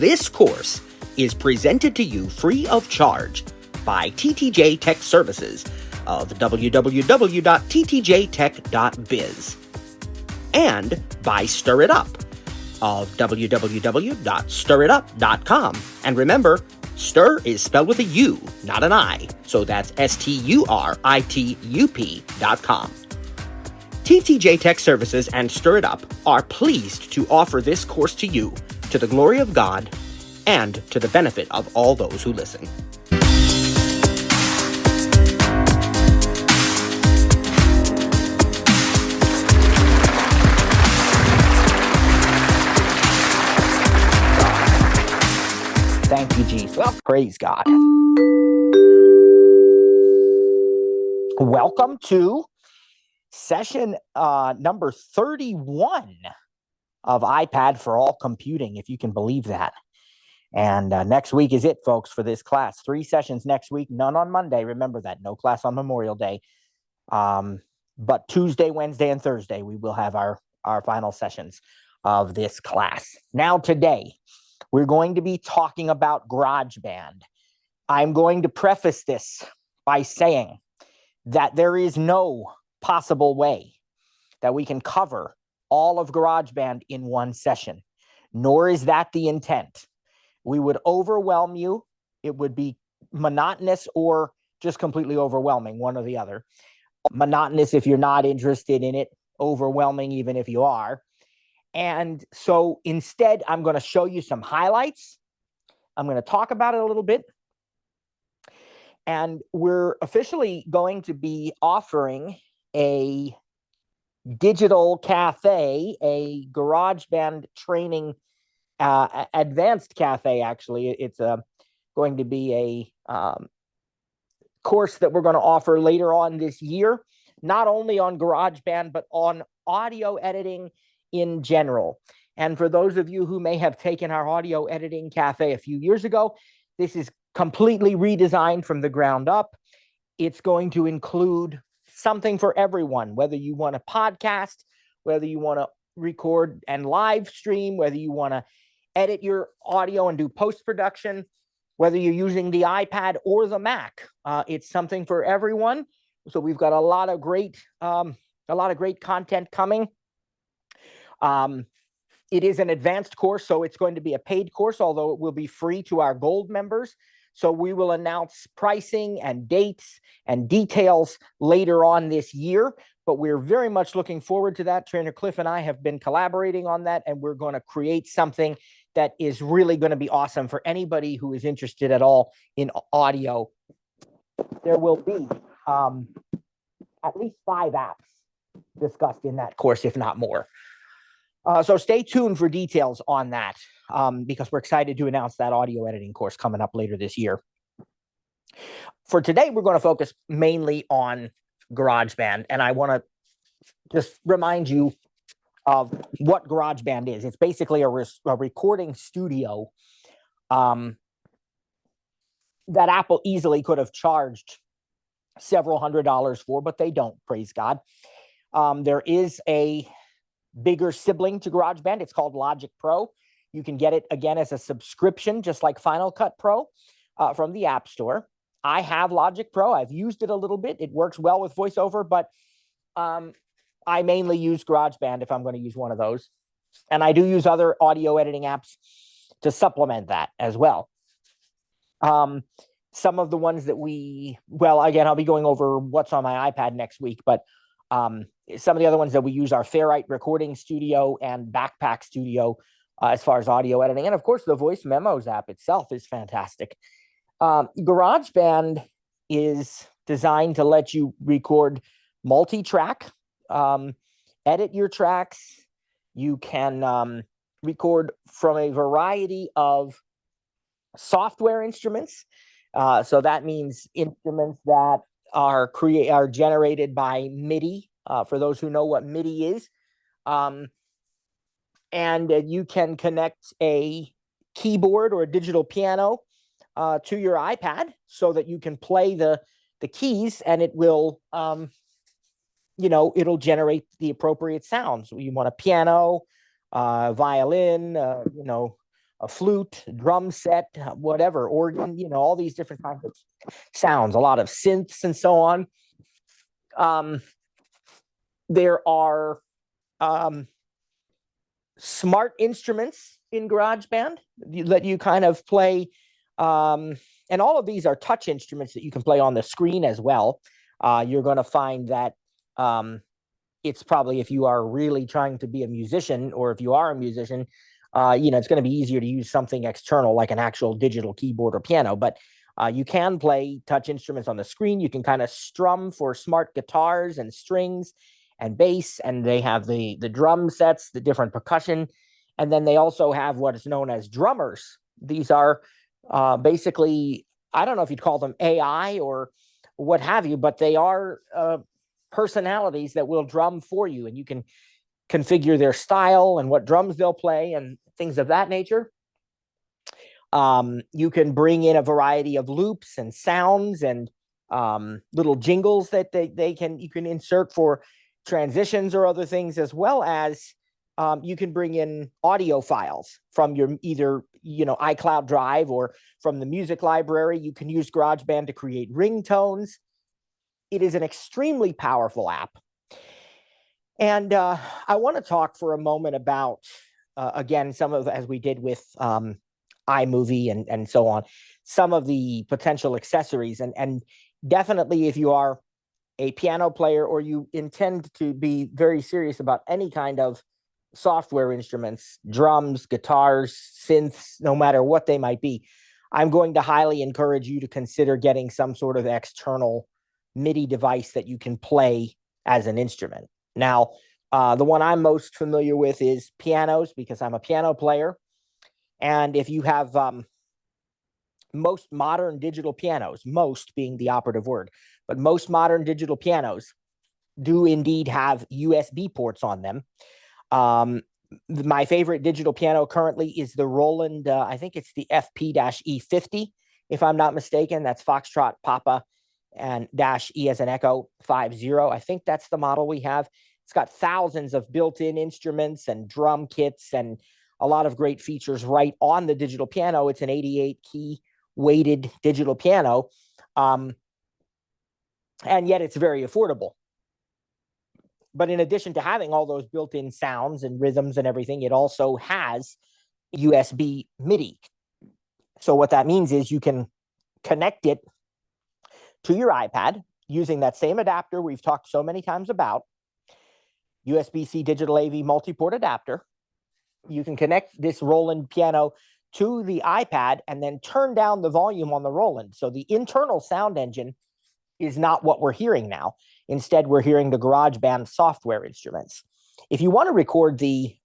This course is presented to you free of charge by TTJ Tech Services of www.ttjtech.biz and by Stir It Up of www.stiritup.com. And remember, stir is spelled with a U, not an I, so that's STURITUP.com. TTJ Tech Services and Stir It Up are pleased to offer this course to you to the glory of God and to the benefit of all those who listen. Thank you, Jesus. Well, praise God. Welcome to session number 31 of iPad for All Computing, if you can believe that. And next week is it, folks, for this class. 3 sessions next week, none on Monday. Remember that. No class on Memorial Day. But Tuesday, Wednesday, and Thursday, we will have our final sessions of this class. Now, today, we're going to be talking about GarageBand. I'm going to preface this by saying that there is no possible way that we can cover all of GarageBand in one session, nor is that the intent. We would overwhelm you. It would be monotonous or just completely overwhelming, one or the other. Monotonous if you're not interested in it, overwhelming even if you are. And so instead, I'm going to show you some highlights. I'm going to talk about it a little bit. And we're officially going to be offering a digital cafe, a GarageBand training, advanced cafe, actually. It's going to be a course that we're going to offer later on this year, not only on GarageBand, but on audio editing in general. And for those of you who may have taken our audio editing cafe a few years ago, this is completely redesigned from the ground up. It's going to include something for everyone, whether you want a podcast, whether you want to record and live stream, whether you want to edit your audio and do post-production, whether you're using the iPad or the Mac. It's something for everyone. So we've got a lot of great content coming. It is an advanced course, so it's going to be a paid course, although it will be free to our gold members. So we will announce pricing and dates and details later on this year, but we're very much looking forward to that. Trainer Cliff and I have been collaborating on that, and we're going to create something that is really going to be awesome for anybody who is interested at all in audio. There will be at least 5 apps discussed in that course, if not more. So stay tuned for details on that, because we're excited to announce that audio editing course coming up later this year. For today, we're going to focus mainly on GarageBand, and I want to just remind you of what GarageBand is. It's basically a recording studio that Apple easily could have charged several $100s for, but they don't, praise God. There is a bigger sibling to GarageBand. It's called Logic Pro. You can get it, again, as a subscription, just like Final Cut Pro from the App Store. I have Logic Pro. I've used it a little bit. It works well with VoiceOver, but I mainly use GarageBand if I'm going to use one of those. And I do use other audio editing apps to supplement that as well. Some of the ones that again, I'll be going over what's on my iPad next week, but some of the other ones that we use are Ferrite Recording Studio and Backpack Studio as far as audio editing. And of course, the Voice Memos app itself is fantastic. GarageBand is designed to let you record multi-track, edit your tracks. You can record from a variety of software instruments. So that means instruments that are generated by MIDI, for those who know what MIDI is. And you can connect a keyboard or a digital piano to your iPad so that you can play the keys, and it will it'll generate the appropriate sounds. You want a piano, violin, a flute, drum set, whatever, organ, all these different kinds of sounds, a lot of synths and so on. There are smart instruments in GarageBand that you kind of play. And all of these are touch instruments that you can play on the screen as well. You're going to find that it's probably, if you are really trying to be a musician, or if you are a musician, it's going to be easier to use something external like an actual digital keyboard or piano. But you can play touch instruments on the screen. You can kind of strum for smart guitars and strings and bass, and they have the drum sets, the different percussion, and then they also have what is known as drummers. These are basically, I don't know if you'd call them AI or what have you, but they are personalities that will drum for you, and you can configure their style and what drums they'll play and things of that nature. You can bring in a variety of loops and sounds and little jingles that you can insert for transitions or other things, as well as you can bring in audio files from your either iCloud Drive or from the music library. You can use GarageBand to create ringtones. It is an extremely powerful app. And I want to talk for a moment about, again, some of, as we did with iMovie and so on, some of the potential accessories. And definitely, if you are a piano player or you intend to be very serious about any kind of software instruments, drums, guitars, synths, no matter what they might be, I'm going to highly encourage you to consider getting some sort of external MIDI device that you can play as an instrument. Now, the one I'm most familiar with is pianos, because I'm a piano player. And if you have most modern digital pianos, most being the operative word, but most modern digital pianos do indeed have USB ports on them. My favorite digital piano currently is the Roland, I think it's the FP-E50, if I'm not mistaken. That's Foxtrot Papa and -E as an Echo 50. I think that's the model we have. It's got thousands of built-in instruments and drum kits and a lot of great features right on the digital piano. It's an 88-key weighted digital piano, and yet it's very affordable. But in addition to having all those built-in sounds and rhythms and everything, it also has USB MIDI. So what that means is you can connect it to your iPad using that same adapter we've talked so many times about, USB-C digital AV multi-port adapter. You can connect this Roland piano to the iPad and then turn down the volume on the Roland. So the internal sound engine is not what we're hearing now. Instead, we're hearing the GarageBand software instruments. If you want to record the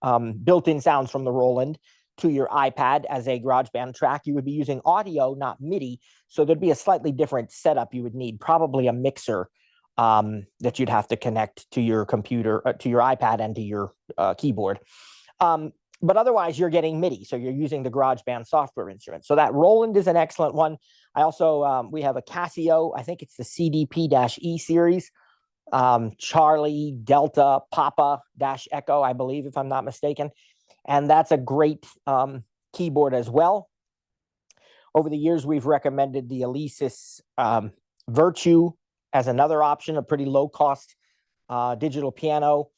built-in sounds from the Roland to your iPad as a GarageBand track, you would be using audio, not MIDI. So there'd be a slightly different setup you would need, probably a mixer that you'd have to connect to your computer, to your iPad and to your keyboard. But otherwise, you're getting MIDI. So you're using the GarageBand software instrument. So that Roland is an excellent one. I also, we have a Casio, I think it's the CDP-E series, Charlie, Delta, Papa -Echo, I believe, if I'm not mistaken. And that's a great keyboard as well. Over the years, we've recommended the Alesis Virtue as another option, a pretty low-cost digital piano.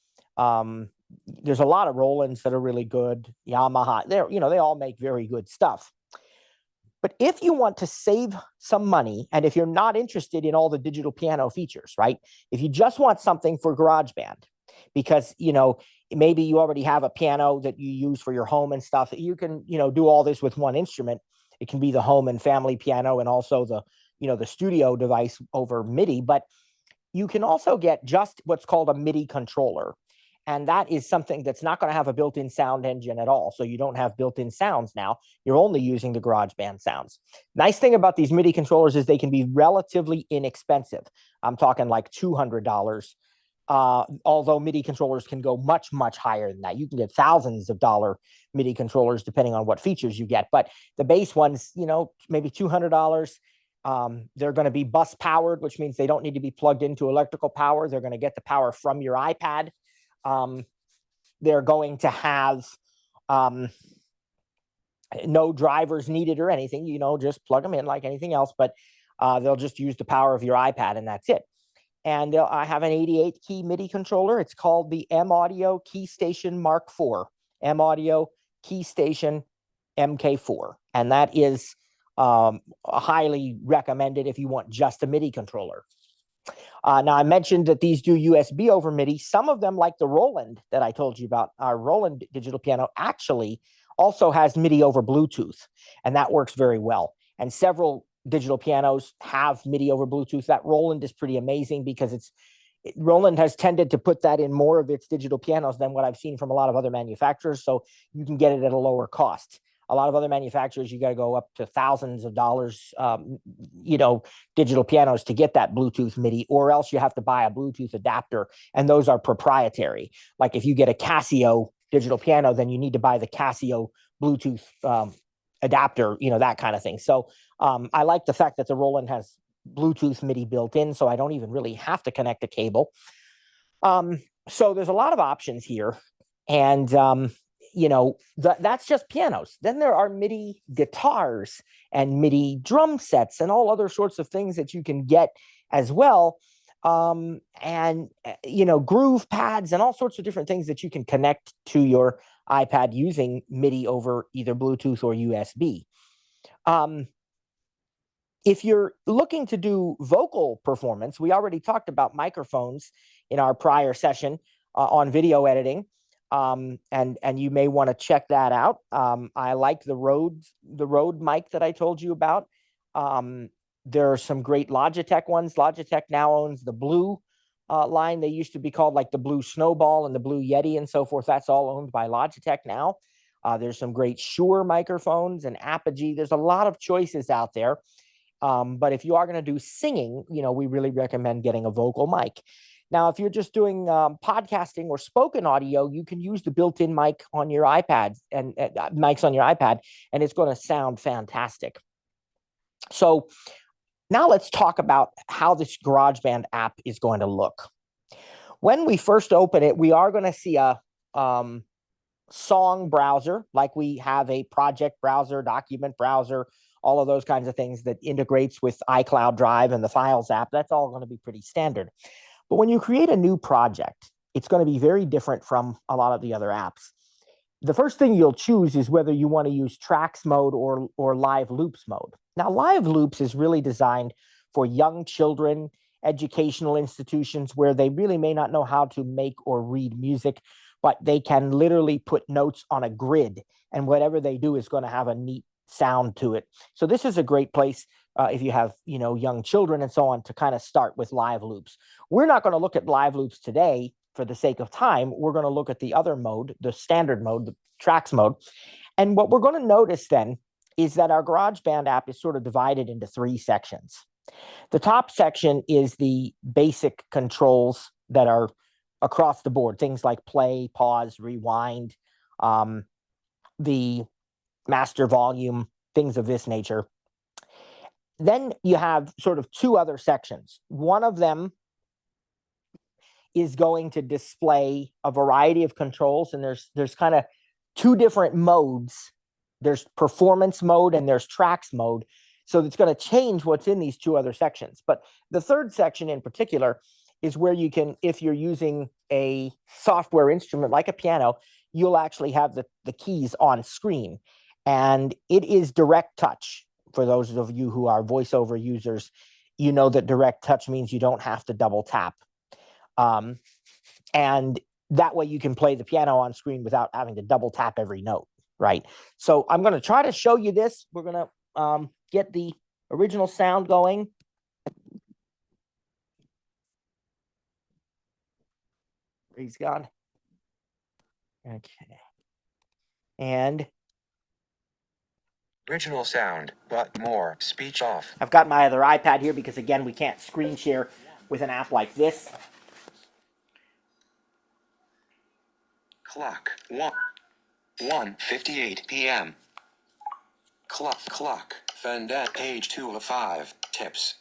There's a lot of Rolands that are really good. Yamaha, they all make very good stuff. But if you want to save some money, and if you're not interested in all the digital piano features, right? If you just want something for GarageBand, because, maybe you already have a piano that you use for your home and stuff, you can, do all this with one instrument. It can be the home and family piano and also the, the studio device over MIDI, but you can also get just what's called a MIDI controller. And that is something that's not going to have a built-in sound engine at all. So you don't have built-in sounds now. You're only using the GarageBand sounds. Nice thing about these MIDI controllers is they can be relatively inexpensive. I'm talking like $200. Although MIDI controllers can go much, much higher than that. You can get thousands of dollar MIDI controllers depending on what features you get. But the base ones, maybe $200. They're going to be bus powered, which means they don't need to be plugged into electrical power. They're going to get the power from your iPad. They're going to have No drivers needed or anything, you know, just plug them in like anything else, but they'll just use the power of your iPad and that's it. And I have an 88 key MIDI controller. It's called the M Audio Key Station Mark IV, M Audio Key Station MK4. And that is highly recommended if you want just a MIDI controller. Now, I mentioned that these do USB over MIDI. Some of them, like the Roland that I told you about, our Roland digital piano, actually also has MIDI over Bluetooth, and that works very well. And several digital pianos have MIDI over Bluetooth. That Roland is pretty amazing because Roland has tended to put that in more of its digital pianos than what I've seen from a lot of other manufacturers, so you can get it at a lower cost. A lot of other manufacturers, you got to go up to thousands of dollars, digital pianos to get that Bluetooth MIDI, or else you have to buy a Bluetooth adapter, and those are proprietary. Like if you get a Casio digital piano, then you need to buy the Casio Bluetooth adapter, that kind of thing. So I like the fact that the Roland has Bluetooth MIDI built in, so I don't even really have to connect a cable. So there's a lot of options here, and that's just pianos. Then there are MIDI guitars and MIDI drum sets and all other sorts of things that you can get as well. And groove pads and all sorts of different things that you can connect to your iPad using MIDI over either Bluetooth or USB. If you're looking to do vocal performance, we already talked about microphones in our prior session on video editing. And you may want to check that out. I like the Rode mic that I told you about. There are some great Logitech ones. Logitech now owns the Blue line. They used to be called like the Blue Snowball and the Blue Yeti and so forth. That's all owned by Logitech now. There's some great Shure microphones and Apogee. There's a lot of choices out there. But if you are going to do singing, we really recommend getting a vocal mic. Now, if you're just doing podcasting or spoken audio, you can use the built-in mic on your iPad and mics on your iPad, and it's going to sound fantastic. So now let's talk about how this GarageBand app is going to look. When we first open it, we are going to see a song browser, like we have a project browser, document browser, all of those kinds of things that integrates with iCloud Drive and the Files app. That's all going to be pretty standard. But when you create a new project, it's going to be very different from a lot of the other apps. The first thing you'll choose is whether you want to use tracks mode or live loops mode. Now, live loops is really designed for young children, educational institutions where they really may not know how to make or read music, but they can literally put notes on a grid, and whatever they do is going to have a neat sound to it. So this is a great place if you have, young children and so on, to kind of start with live loops. We're not going to look at live loops today for the sake of time. We're going to look at the other mode, the standard mode, the tracks mode. And what we're going to notice then is that our GarageBand app is sort of divided into 3 sections. The top section is the basic controls that are across the board, things like play, pause, rewind, the master volume, things of this nature. Then you have sort of 2 other sections. One of them is going to display a variety of controls, and there's kind of 2 different modes. There's performance mode and there's tracks mode. So it's going to change what's in these 2 other sections. But the 3rd section in particular is where you can, if you're using a software instrument like a piano, you'll actually have the keys on screen. And it is direct touch. For those of you who are voiceover users, you know that direct touch means you don't have to double tap. And that way you can play the piano on screen without having to double tap every note, right? So I'm going to try to show you this. We're going to get the original sound going. Praise God. Okay. And original sound, but more speech off. I've got my other iPad here because, again, we can't screen share with an app like this. Clock 1:58 p.m. Clock Fendet page 2 of 5 tips.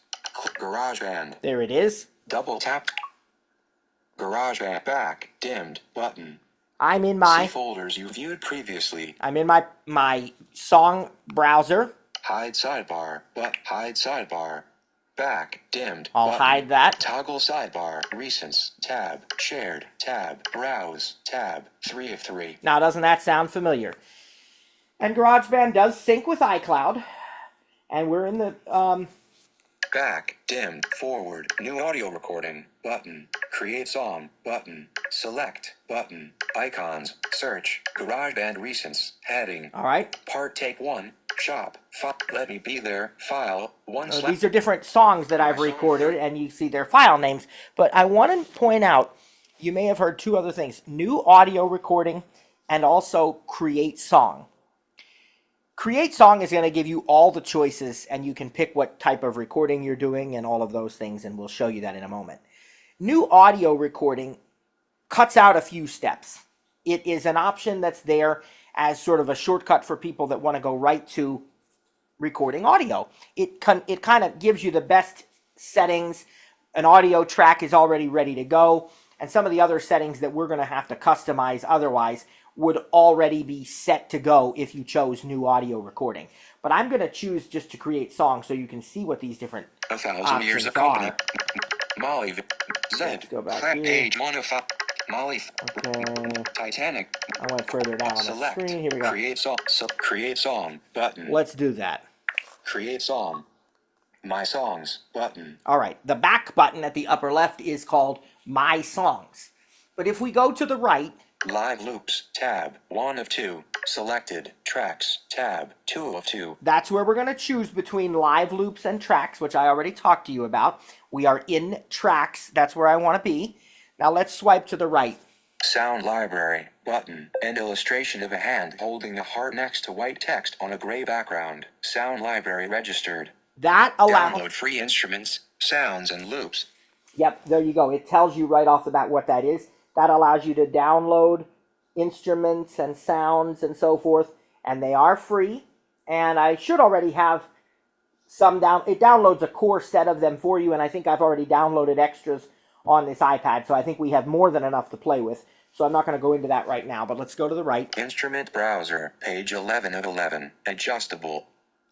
GarageBand. There it is. Double tap. GarageBand back dimmed button. I'm in See my folders you viewed previously. my song browser. Hide sidebar, hide sidebar. Back, dimmed. I'll button. hide that. Toggle sidebar, recents, tab, shared, tab, browse, tab, 3 of 3. Now, doesn't that sound familiar? And GarageBand does sync with iCloud. And we're in the Back, dimmed, forward, new audio recording, button, create song, button, select, button, icons, search, GarageBand recents, heading. all right. Part take 1, shop, let me be there, file, 1 slash. These are different songs that I've recorded, and you see their file names. But I want to point out, you may have heard two other things: new audio recording, and also create song. Create song is going to give you all the choices, and you can pick what type of recording you're doing and all of those things, and we'll show you that in a moment. New audio recording cuts out a few steps. It is an option that's there as sort of a shortcut for people that want to go right to recording audio. It kind of gives you the best settings. An audio track is already ready to go, and some of the other settings that we're going to have to customize otherwise would already be set to go if you chose new audio recording. But I'm going to choose just to create songs so you can see what these different 1,000 years of options company. are. Molly Z. Let's go back here. Page 1 of 5. Molly. Okay. Titanic. I went further down on the Select. screen. Here we go. Create song. Create song. Button. Let's do that. Create song. My songs. Button. All right. The back button at the upper left is called My Songs. But if we go to the right, Live loops. Tab. 1 of 2. Selected. Tracks. Tab. 2 of 2. that's where we're going to choose between live loops and tracks, which I already talked to you about. We are in tracks. That's where I want to be. Now let's swipe to the right. Sound library. Button. An illustration of a hand holding a heart next to white text on a gray background. Sound library registered. That allows... Download free instruments, sounds, and loops. Yep, there you go. It tells you right off the bat what that is. That allows you to download instruments and sounds and so forth, and they are free. And I should already have some down. It downloads a core set of them for you, and I think I've already downloaded extras on this iPad, so I think we have more than enough to play with. So I'm not going to go into that right now, but let's go to the right. Instrument browser, page 11 of 11, adjustable.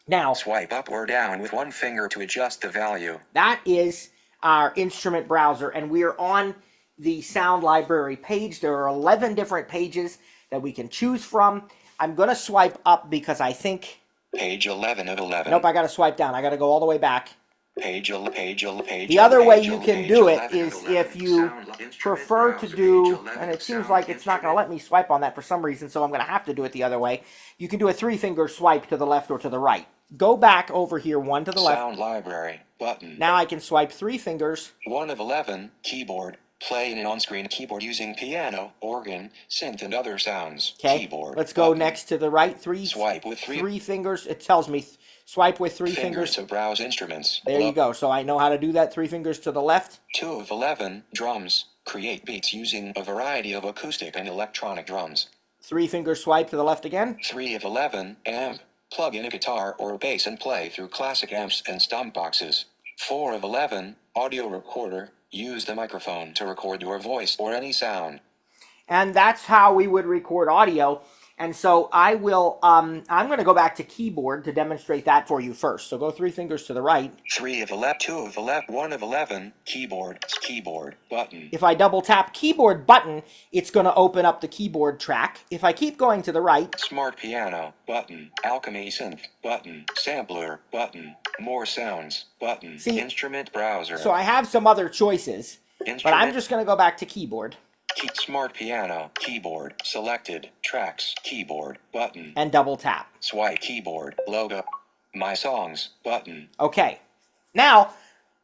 Now, Swipe up or down with one finger to adjust the value. that is our instrument browser, and we are on the sound library page. There are 11 different pages that we can choose from. I'm going to swipe up because I think... Page 11 of 11. Nope, I got to swipe down. I got to go all the way back. The other way you can do it is if you prefer to do, and it seems like it's not going to let me swipe on that for some reason, so I'm going to have to do it the other way. You can do a 3-finger swipe to the left or to the right. Go back over here, one to the left. Sound library, button. Now I can swipe 3 fingers. 1 of 11, keyboard. Play an on-screen keyboard using piano, organ, synth, and other sounds. Okay, Keyboard. let's go button. next to the right. Swipe with 3 fingers. It tells me swipe with 3 fingers. to browse instruments. There you go. So I know how to do that. 3 fingers to the left. 2 of 11, drums. Create beats using a variety of acoustic and electronic drums. 3 finger swipe to the left again. 3 of 11, amp. Plug in a guitar or bass and play through classic amps and stomp boxes. 4 of 11, audio recorder. Use the microphone to record your voice or any sound. And that's how we would record audio. And so I will, I'm going to go back to keyboard to demonstrate that for you first. So go 3 fingers to the right. 3 of 11, 2 of 11, 1 of 11, keyboard, button. If I double tap keyboard button, it's going to open up the keyboard track. If I keep going to the right. Smart piano, button. Alchemy synth, button. Sampler, button. More sounds, button. See, instrument browser. So I have some other choices, but I'm just going to go back to keyboard. Smart piano, keyboard, selected, tracks, keyboard, button. And double tap. Swipe keyboard, logo, my songs, button. Okay. Now,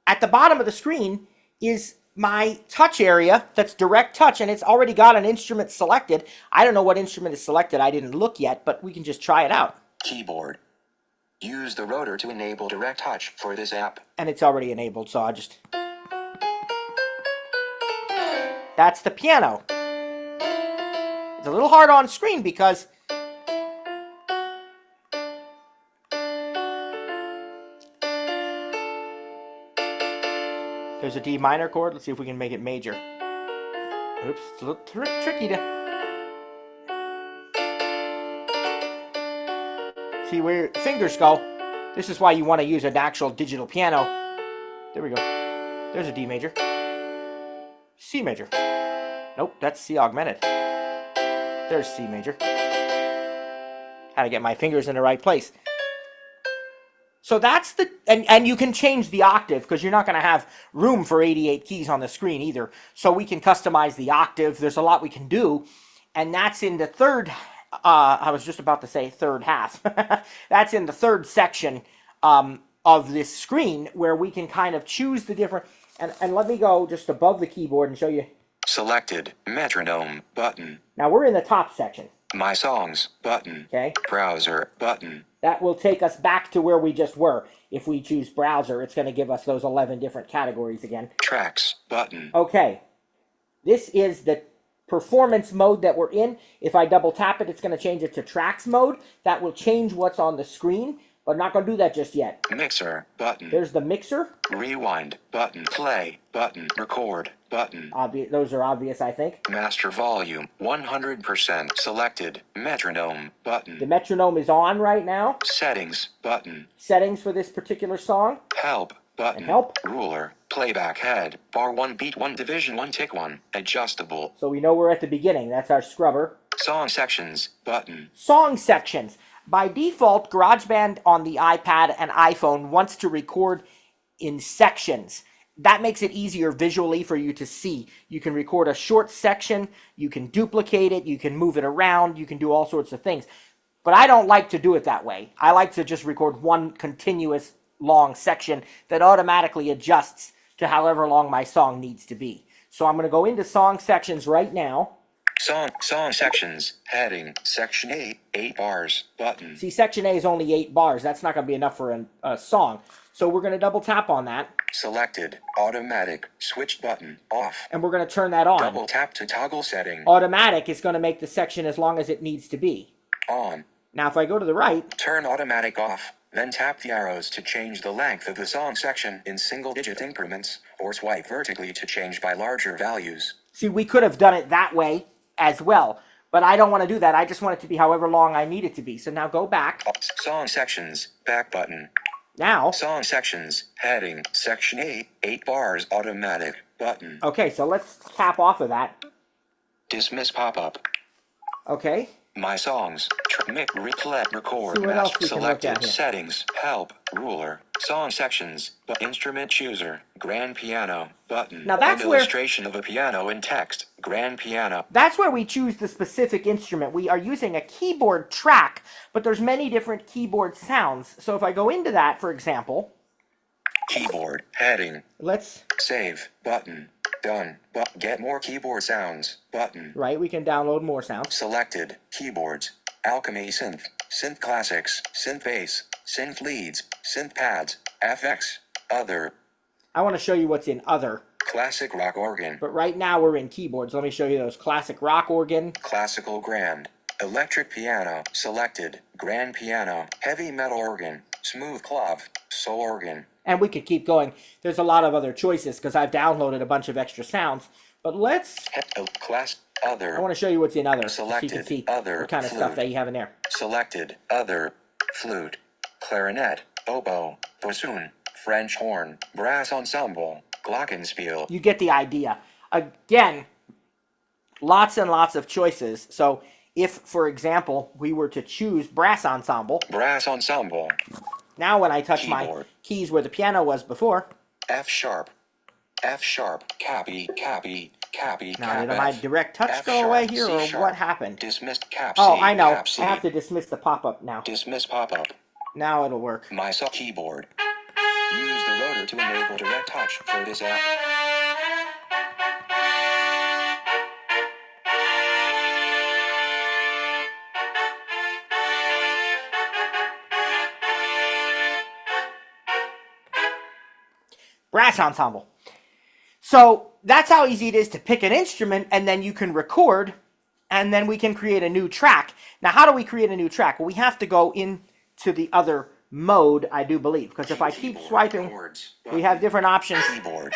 at the bottom of the screen is my touch area that's direct touch, and it's already got an instrument selected. I don't know what instrument is selected. I didn't look yet, but we can just try it out. Keyboard. Use the rotor to enable direct touch for this app. And it's already enabled, so I'll just... That's the piano. It's a little hard on screen because there's a D minor chord. Let's see if we can make it major. Oops, it's a little tricky to... See where your fingers go. This is why you want to use an actual digital piano. There we go. There's a D major. C major. Nope, that's C augmented. There's C major. How to get my fingers in the right place. So that's the, and you can change the octave because you're not going to have room for 88 keys on the screen either. So we can customize the octave. There's a lot we can do. And that's in the third, I was just about to say third half. That's in the third section of this screen where we can kind of choose the different, and let me go just above the keyboard and show you. Selected metronome button. Now we're in the top section. My songs button. Okay. Browser button. That will take us back to where we just were. If we choose browser, it's going to give us those 11 different categories again. Tracks button. Okay. This is the performance mode that we're in. If I double tap it, it's going to change it to tracks mode. That will change what's on the screen, but I'm not going to do that just yet. Mixer button. There's the mixer. Rewind button. Play button. Record button. Those are obvious, I think. Master volume 100% selected. Metronome button. The metronome is on right now. Settings button. Settings for this particular song. Help button. And help. Ruler. Playback head. Bar 1 beat 1 division 1 tick 1. Adjustable. So we know we're at the beginning. That's our scrubber. Song sections button. Song sections. By default, GarageBand on the iPad and iPhone wants to record in sections. That makes it easier visually for you to see. You can record a short section, you can duplicate it, you can move it around, you can do all sorts of things. But I don't like to do it that way. I like to just record one continuous long section that automatically adjusts to however long my song needs to be. So I'm going to go into song sections right now. Song sections, heading, section 8 bars, button. See, section A is only 8 bars. That's not going to be enough for a song. So we're going to double tap on that. Selected, automatic, switch button, off. And we're going to turn that on. Double tap to toggle setting. Automatic is going to make the section as long as it needs to be. On. Now if I go to the right. Turn automatic off. Then tap the arrows to change the length of the song section in single-digit increments, or swipe vertically to change by larger values. See, we could have done it that way as well, but I don't want to do that. I just want it to be however long I need it to be. So now go back. Song sections, back button. Now. Song sections, heading, section 8 bars, automatic, button. Okay, so let's tap off of that. Dismiss pop-up. Okay. My songs, replay, record, See what else we can look selected, at here. settings, help, ruler, song sections, instrument chooser, grand piano, button. Now that's where illustration of a piano in text, grand piano. That's where we choose the specific instrument. We are using a keyboard track, but there's many different keyboard sounds. So if I go into that, for example, keyboard, heading, let's save, button. Done. But get more keyboard sounds. Button. Right, we can download more sounds. Selected. Keyboards. Alchemy synth. Synth classics. Synth bass. Synth leads. Synth pads. FX. Other. I want to show you what's in other. Classic rock organ. But right now we're in keyboards. Let me show you those. Classic rock organ. Classical grand. Electric piano. Selected. Grand piano. Heavy metal organ. Smooth clav. Soul organ. And we could keep going. There's a lot of other choices because I've downloaded a bunch of extra sounds. But let's... Class other. I want to show you what's in other. Selected. So you can see other. what kind of flute. stuff that you have in there. Selected. Other. Flute. Clarinet. Oboe. Bassoon. French horn. Brass ensemble. Glockenspiel. You get the idea. Again, lots and lots of choices. So if, for example, we were to choose brass ensemble. Brass ensemble. Now when I touch keyboard. My keys where the piano was before. F sharp. F sharp. Copy. Copy. Copy. Now cap did my F. direct touch F go sharp, away here C or sharp. what happened? Dismissed cap Oh, C, I know. cap C. I have to dismiss the pop-up now. Dismiss pop-up. Now it'll work. My keyboard. Use the rotor to enable direct touch for this app. Brass ensemble. So that's how easy it is to pick an instrument and then you can record and then we can create a new track. Now how do we create a new track? Well, we have to go into the other mode, I do believe, because if I keep swiping, we have different options. Keyboard.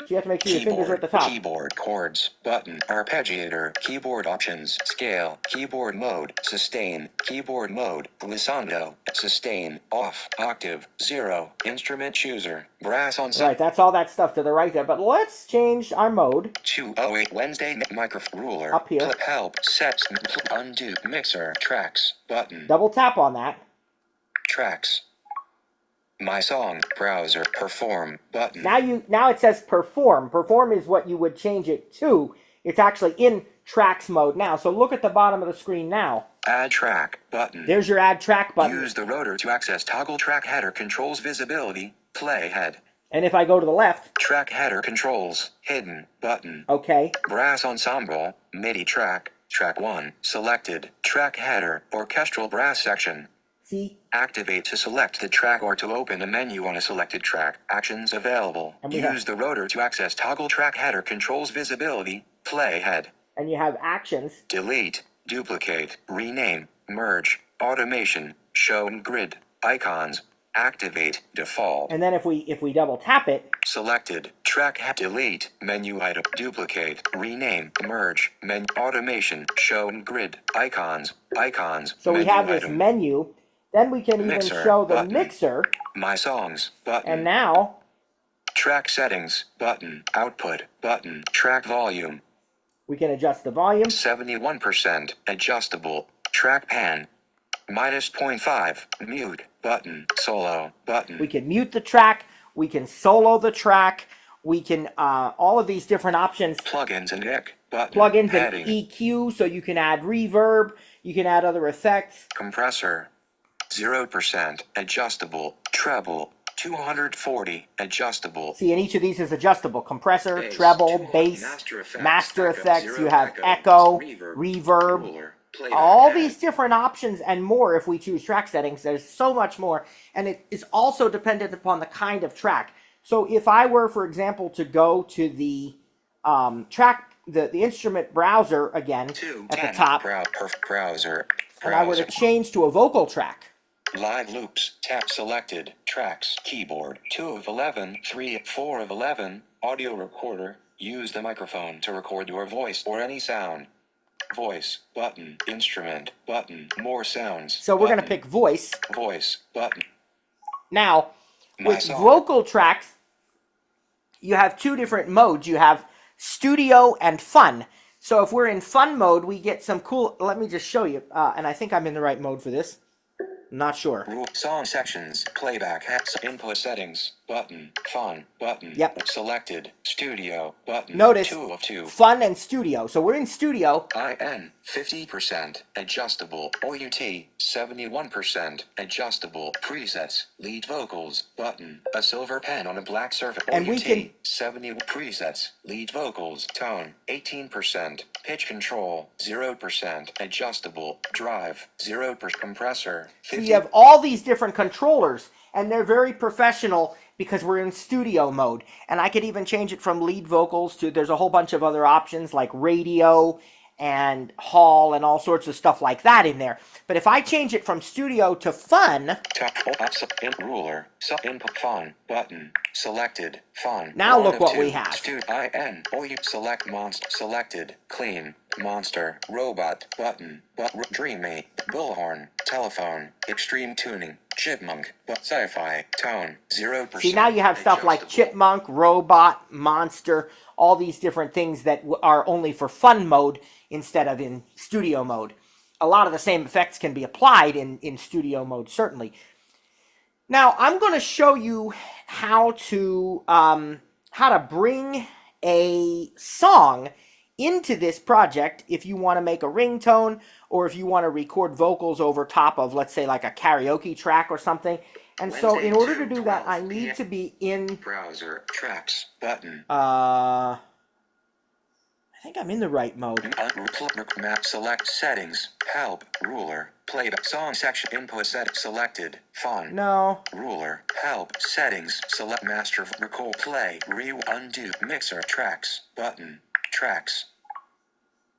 So you have to make sure your fingers are at the top. Keyboard, chords, button, arpeggiator, keyboard options, scale, keyboard mode, sustain, keyboard mode, glissando, sustain, off, octave, 0, instrument chooser, brass on Right, that's all that stuff to the right there. But let's change our mode. 208 Wednesday microphone ruler. Up here. Help, sets, undo, mixer, tracks, button. Double tap on that. Tracks. My song, browser, perform, button. Now it says perform. Perform is what you would change it to. It's actually in tracks mode now. So look at the bottom of the screen now. Add track, button. There's your add track button. Use the rotor to access toggle track header controls visibility, play head. And if I go to the left. Track header controls, hidden, button. Okay. Brass ensemble, MIDI track, track 1, selected, track header, orchestral brass section. See? Activate to select the track or to open a menu on a selected track. Actions available. Use the rotor to access toggle track header controls visibility, play head. And you have actions. Delete, duplicate, rename, merge, automation, show and grid, icons, activate, default. And then if we double tap it. Selected, track delete, menu item, duplicate, rename, merge, menu, automation, show and grid, icons. So we have this menu. Then we can even show the mixer. My songs, button. And now. Track settings, button. Output, button. Track volume. We can adjust the volume. 71%, adjustable. Track pan. -0.5, mute, button. Solo, button. We can mute the track. We can solo the track. We can, all of these different options. Plugins and EQ, button. Plugins and EQ, so you can add reverb. You can add other effects. Compressor. 0%, adjustable, treble, 240, adjustable. See, and each of these is adjustable. Compressor, bass, treble, bass, master effects. You have echo, reverb, ruler, all these different options and more if we choose track settings. There's so much more. And it is also dependent upon the kind of track. So if I were, for example, to go to the track, the instrument browser again at the top, browser, and I were to change to a vocal track. Live loops, tap selected, tracks, keyboard, 2 of 11, 3, 4 of 11, audio recorder, use the microphone to record your voice or any sound. Voice, button, instrument, button, more sounds. So we're going to pick voice. Voice, button. Now, with vocal tracks, you have two different modes. You have studio and fun. So if we're in fun mode, we get some cool, let me just show you, and I think I'm in the right mode for this. Not sure. Song sections, playback, input settings, button, fun, button. Yep. Selected, studio, button. Notice 2 of 2. Fun and studio. So we're in studio. IN, 50%, adjustable. OUT, 71%, adjustable. Presets, lead vocals, button. A silver pen on a black surface. And we can 70 presets, lead vocals, tone, 18%. Pitch control, 0%, adjustable. Drive, 0%. Compressor, 50%. So you have all these different controllers, and they're very professional because we're in studio mode. And I could even change it from lead vocals to, there's a whole bunch of other options like radio and hall and all sorts of stuff like that in there. But if I change it from studio to fun, ruler, input fun, button, selected, fun. Now look what we have. Select monster, selected, clean, monster, robot, button, dreamy, bullhorn, telephone, extreme tuning, chipmunk, sci-fi, tone, 0%. See, now you have stuff like chipmunk, robot, monster, all these different things that are only for fun mode instead of in studio mode. A lot of the same effects can be applied in studio mode, certainly. Now, I'm going to show you how to bring a song into this project if you want to make a ringtone or if you want to record vocals over top of, let's say, like a karaoke track or something. And so in order to do that, I need to be in browser tracks button. I think I'm in the right mode. Map select settings, help, ruler, playback song section, input set selected, font. No. Ruler, help, settings, select master, record, play, undo, mixer, tracks, button, tracks.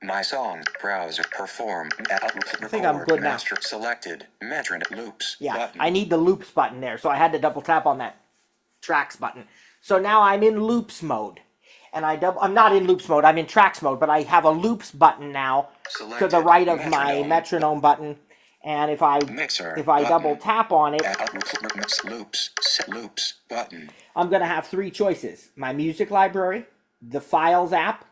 My song, browser, perform, I think I'm good now. Master, selected, metron, loops, yeah, button. I need the loops button there, so I had to double tap on that tracks button. So now I'm in loops mode. and I'm not in loops mode, I'm in tracks mode, but I have a loops button now to the right of my metronome button. And if I double tap on it, loops button. I'm going to have three choices: my music library, the Files app,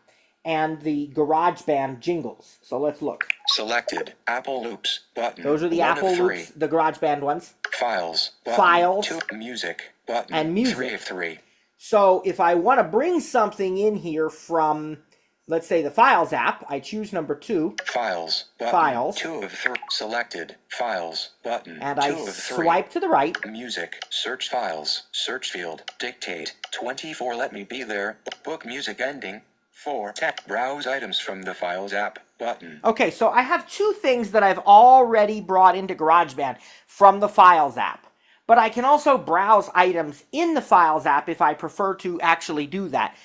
and the GarageBand jingles. So let's look. Selected Apple loops button. Those are the Apple loops, the GarageBand ones. Files button. Files. 2 music button. And music. 3 of 3. So if I want to bring something in here from, let's say, the Files app, I choose number 2. Files button. Files. 2 of 3. Selected Files button. And I swipe to the right. Music. Search files. Search field. Dictate. 24. Let me be there. Book music ending. 4. Tap. Browse items from the Files app button. Okay, so I have two things that I've already brought into GarageBand from the Files app. But I can also browse items in the Files app if I prefer to actually do that.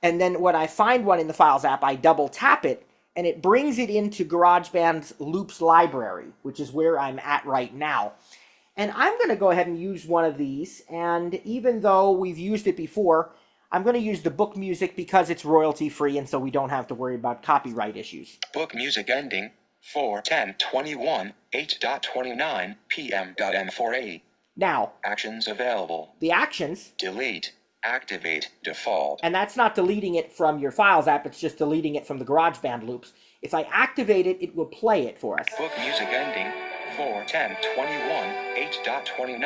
And then when I find one in the Files app, I double tap it, and it brings it into GarageBand's Loops library, which is where I'm at right now. And I'm going to go ahead and use one of these, and even though we've used it before, I'm going to use the book music because it's royalty-free, and so we don't have to worry about copyright issues. Book music ending 4/10/21 8.29 p.m.m4a. Now, actions available. The actions. Delete, activate, default. And that's not deleting it from your Files app, it's just deleting it from the GarageBand loops. If I activate it, it will play it for us. Book music ending 4/10/21 8.29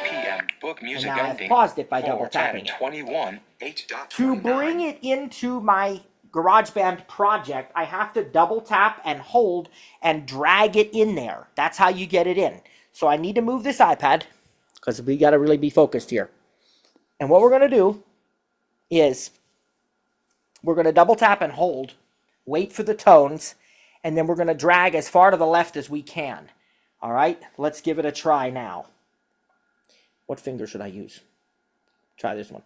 p.m. Book music and now ending. I've paused it by double tapping it. 4/10/21 8.29. To bring it into my GarageBand project, I have to double tap and hold and drag it in there. That's how you get it in. So I need to move this iPad, because we got to really be focused here. And what we're going to do is we're going to double tap and hold, wait for the tones, and then we're going to drag as far to the left as we can. All right, let's give it a try now. What finger should I use? Try this one.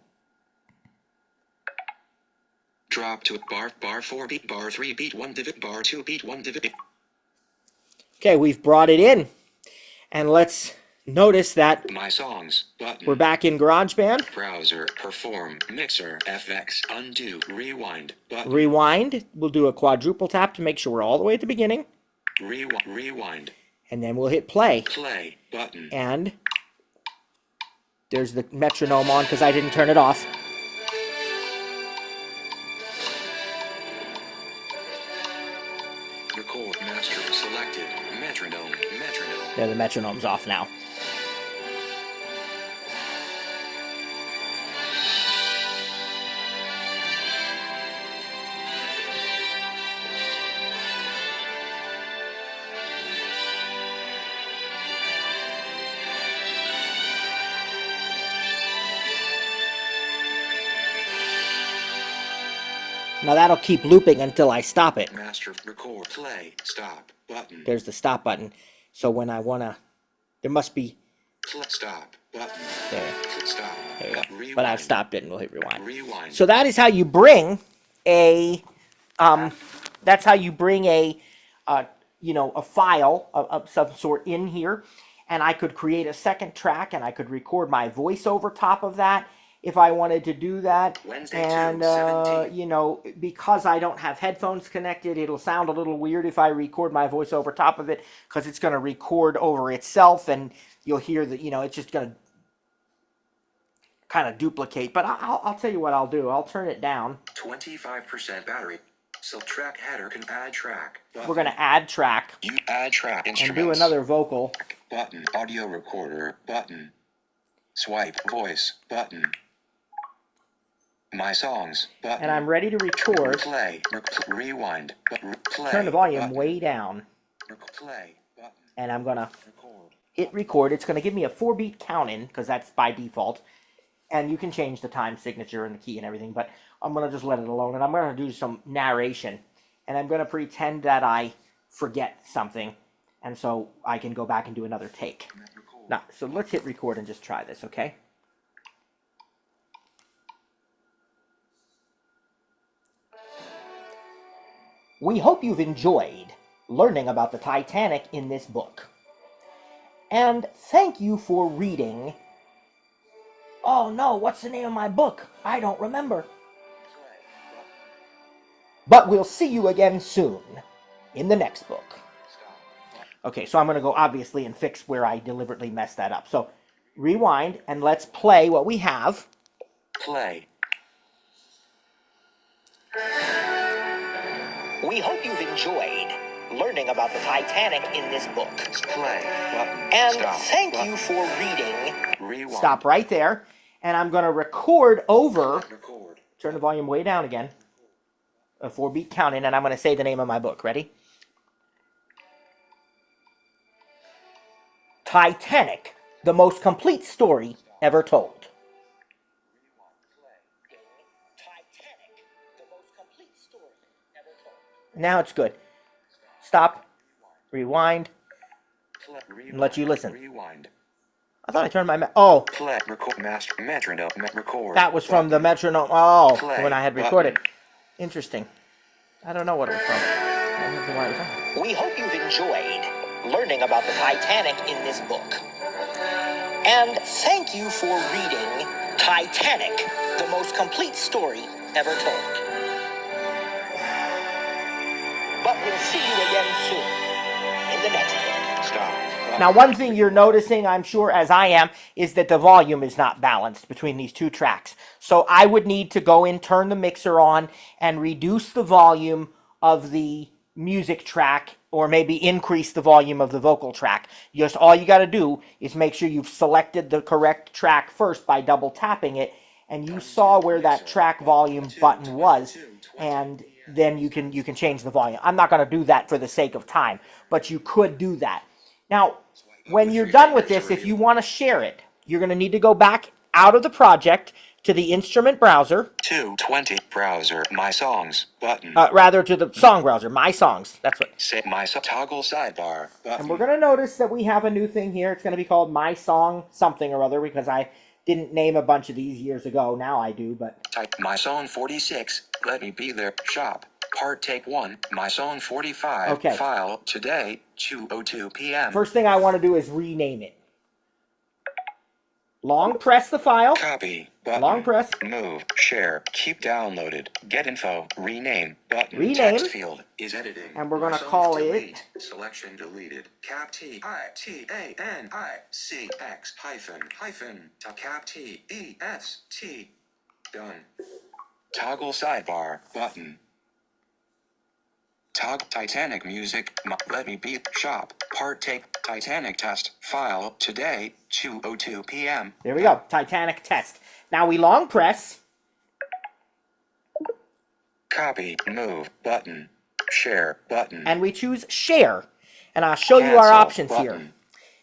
Drop to bar 4 beat, bar 3 beat 1 divot, bar 2 beat 1 divot. Okay, we've brought it in. And let's notice that My songs button. We're back in GarageBand. Browser, perform, mixer, FX, undo, rewind button. Rewind. We'll do a quadruple tap to make sure we're all the way at the beginning. Rewind. And then we'll hit play. Play button. And there's the metronome on because I didn't turn it off. Record master selected. Metronome. There, the metronome's off now. Now that'll keep looping until I stop it. Master record play stop button. There's the stop button. So when I wanna, there must be. Stop button. There. Stop. There you go. Rewind. But I've stopped it and we'll hit rewind. Rewind. So that is how you bring a, that's how you bring a, you know, a file of some sort in here. And I could create a second track and I could record my voice over top of that if I wanted to do that. Wednesday, and, 2/17. you know, because I don't have headphones connected, it'll sound a little weird if I record my voice over top of it because it's going to record over itself and you'll hear that, you know, it's just going to kind of duplicate. But I'll tell you what I'll do. I'll turn it down. 25% battery. So track header can add track. Button. We're going to add track. You add track instruments. And do another vocal. Button. Audio recorder. Button. Swipe. Voice. Button. My songs. Button. And I'm ready to record. Play. Rewind. Play. Turn the volume button. way down. Play. Button. And I'm going to hit record. It's going to give me a 4-beat count in because that's by default. And you can change the time signature and the key and everything, but I'm going to just let it alone. And I'm going to do some narration. And I'm going to pretend that I forget something. And so I can go back and do another take. Now, so let's hit record and just try this, okay? We hope you've enjoyed learning about the Titanic in this book. And thank you for reading... Oh no, what's the name of my book? I don't remember. But we'll see you again soon in the next book. Okay, so I'm going to go obviously and fix where I deliberately messed that up. So rewind and let's play what we have. Play. We hope you've enjoyed learning about the Titanic in this book. Play. Button. And Stop. thank Button. you for reading. Rewind. Stop right there. And I'm going to record over. Record. Turn the volume way down again. A 4-beat counting, and I'm going to say the name of my book. Ready? Titanic, the most complete story ever told. Now it's good. Stop. Rewind. And let you listen. Rewind. I thought I turned my... Oh. Play. Record. Master. Metronome. Record. That was from the metronome. Oh, Play. when I had recorded. Button. Interesting. I don't know what it was from. I don't know why it was on. We hope you've enjoyed learning about the Titanic in this book. And thank you for reading Titanic, the most complete story ever told. But we'll see you again soon in the next book. Stop. Now, one thing you're noticing, I'm sure, as I am, is that the volume is not balanced between these two tracks. So I would need to go in, turn the mixer on, and reduce the volume of the music track, or maybe increase the volume of the vocal track. Just all you got to do is make sure you've selected the correct track first by double tapping it, and you saw where that track volume button was, and then you can change the volume. I'm not going to do that for the sake of time, but you could do that. Now, when you're done with this, if you want to share it, you're going to need to go back out of the project to the instrument browser. 220 browser. My songs button. Rather to the song browser. My songs. That's what. Say my toggle sidebar button. And we're going to notice that we have a new thing here. It's going to be called My Song something or other, because I didn't name a bunch of these years ago. Now I do, but... Type my song 46. Let me be there. Shop. Part take 1. My song 45. Okay. File today 2:02 p.m. First thing I want to do is rename it. Long press the file. Copy. Button. Long press. Move. Share. Keep downloaded. Get info. Rename. Button. Rename. Text field is editing. And we're going to My call songs it... delete. Selection deleted. Cap T I T A N I C X hyphen to cap T E S T. Done. Toggle sidebar button. Titanic music. Let me be. Shop. Part take. Titanic test. File today 2:02 p.m. There we go. Titanic test. Now we long press. Copy. Move. Button. Share. Button. And we choose share. And I'll show you our Cancel options button. here.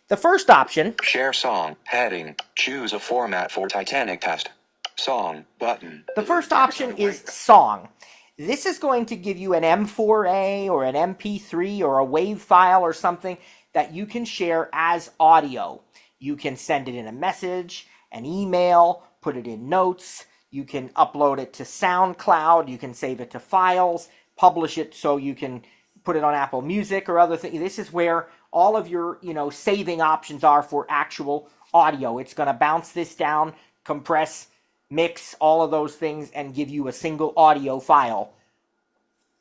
The first option. Share song. Heading. Choose a format for Titanic test. Song. Button. The first option is song. This is going to give you an M4A or an MP3 or a WAV file or something that you can share as audio. You can send it in a message, an email, put it in notes. You can upload it to SoundCloud. You can save it to files, publish it so you can put it on Apple Music or other things. This is where all of your, saving options are for actual audio. It's going to bounce this down, compress, mix, all of those things, and give you a single audio file.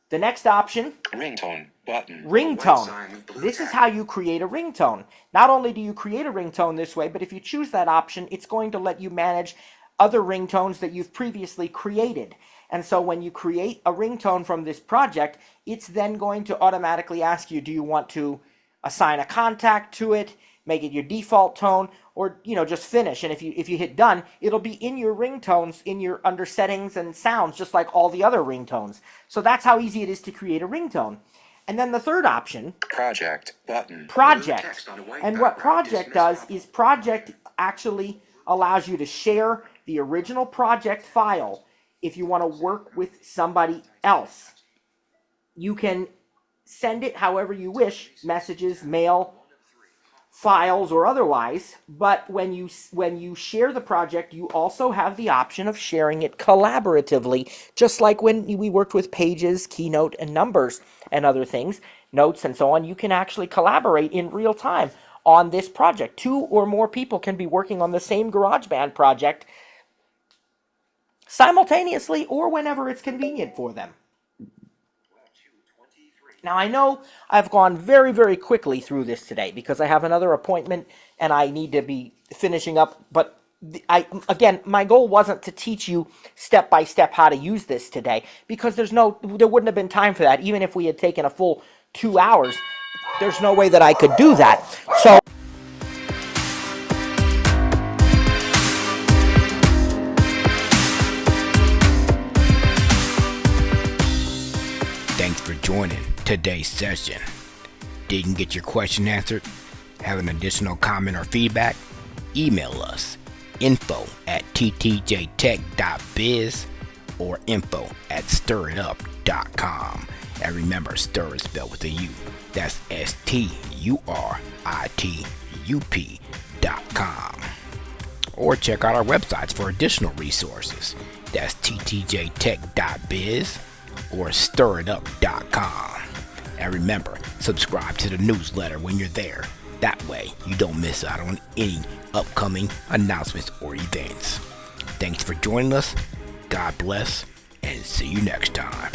The next option, ringtone button. ringtone. This is how you create a ringtone. Not only do you create a ringtone this way, but if you choose that option, it's going to let you manage other ringtones that you've previously created. And so when you create a ringtone from this project, it's then going to automatically ask you, do you want to assign a contact to it, make it your default tone, or just finish. And if you hit done, it'll be in your ringtones, under settings and sounds, just like all the other ringtones. So that's how easy it is to create a ringtone. And then the third option, project button. Project. And what project does is project actually allows you to share the original project file if you want to work with somebody else. You can send it however you wish, messages, mail, files, or otherwise, but when you share the project, you also have the option of sharing it collaboratively, just like when we worked with Pages, Keynote, and Numbers, and other things, notes, and so on. You can actually collaborate in real time on this project. 2 or more people can be working on the same GarageBand project simultaneously or whenever it's convenient for them. Now, I know I've gone very, very quickly through this today because I have another appointment and I need to be finishing up. But again, my goal wasn't to teach you step by step how to use this today because there wouldn't have been time for that. Even if we had taken a full 2 hours, there's no way that I could do that. So thanks for joining today's session. Didn't get your question answered? Have an additional comment or feedback? Email us info@ttjtech.biz or info@stiritup.com. And remember, stir is spelled with a U. That's STURITUP.com. Or check out our websites for additional resources. That's ttjtech.biz or stiritup.com. And remember, subscribe to the newsletter when you're there. That way, you don't miss out on any upcoming announcements or events. Thanks for joining us. God bless, and see you next time.